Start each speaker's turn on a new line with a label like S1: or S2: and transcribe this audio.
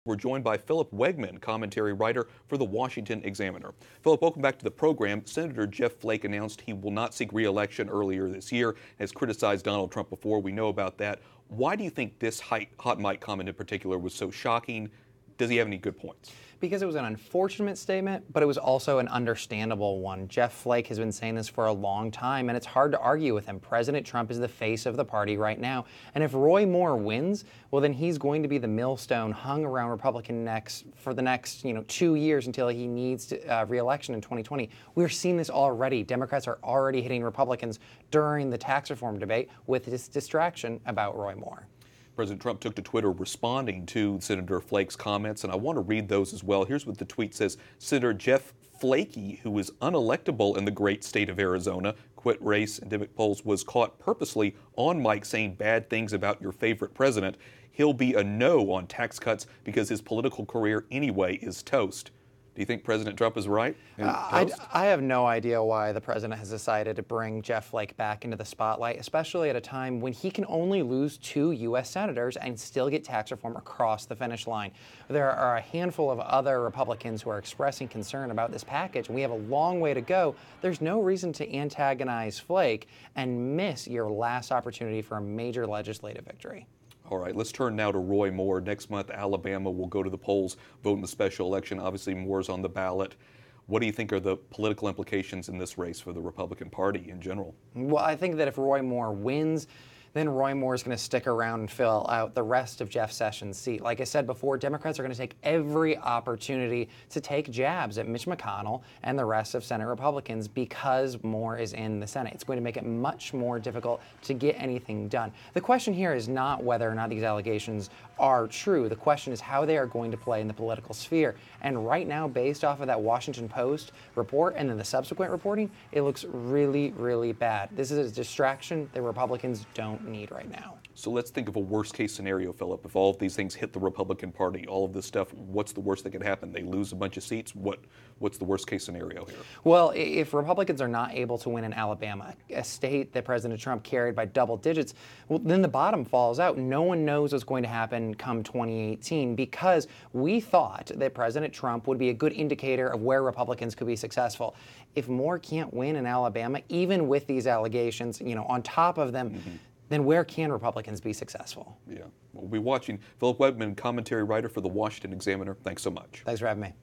S1: We're joined by Philip Wegman, commentary writer for the Washington Examiner. Philip, welcome back to the program. Senator Jeff Flake announced he will not seek re-election earlier this year, has criticized Donald Trump before. We know about that. Why do you think this hot mic comment in particular was so shocking? Does he have any good points?
S2: Because it was an unfortunate statement, but it was also an understandable one. Jeff Flake has been saying this for a long time, and it's hard to argue with him. President Trump is the face of the party right now. And if Roy Moore wins, well, then he's going to be the millstone hung around Republican necks for the next 2 years until he needs re-election in 2020. We're seeing this already. Democrats are already hitting Republicans during the tax reform debate with this distraction about Roy Moore.
S1: President Trump took to Twitter responding to Senator Flake's comments, and I want to read those as well. Here's what the tweet says. Senator Jeff Flake, who is unelectable in the great state of Arizona, quit race and Democratic polls, was caught purposely on mic saying bad things about your favorite president. He'll be a no on tax cuts because his political career anyway is toast. Do you think President Trump is right?
S2: I have no idea why the president has decided to bring Jeff Flake back into the spotlight, especially at a time when he can only lose 2 U.S. senators and still get tax reform across the finish line. There are a handful of other Republicans who are expressing concern about this package, and we have a long way to go. There's no reason to antagonize Flake and miss your last opportunity for a major legislative victory.
S1: All right, let's turn now to Roy Moore. Next month, Alabama will go to the polls, vote in the special election. Obviously, Moore's on the ballot. What do you think are the political implications in this race for the Republican Party in general?
S2: Well, I think that if Roy Moore wins, then Roy Moore is going to stick around and fill out the rest of Jeff Sessions' seat. Like I said before, Democrats are going to take every opportunity to take jabs at Mitch McConnell and the rest of Senate Republicans because Moore is in the Senate. It's going to make it much more difficult to get anything done. The question here is not whether or not these allegations are true. The question is how they are going to play in the political sphere. And right now, based off of that Washington Post report and then the subsequent reporting, it looks really, really bad. This is a distraction that Republicans don't need right now.
S1: So let's think of a worst case scenario, Philip. If all of these things hit the Republican Party, all of this stuff, what's the worst that could happen? They lose a bunch of seats? What's the worst case scenario here?
S2: Well, if Republicans are not able to win in Alabama, a state that President Trump carried by double digits, well, then the bottom falls out. No one knows what's going to happen come 2018 because we thought that President Trump would be a good indicator of where Republicans could be successful. If Moore can't win in Alabama, even with these allegations, on top of them, then where can Republicans be successful?
S1: Yeah, we'll be watching. Philip Wegman, commentary writer for the Washington Examiner. Thanks so much.
S2: Thanks for having me.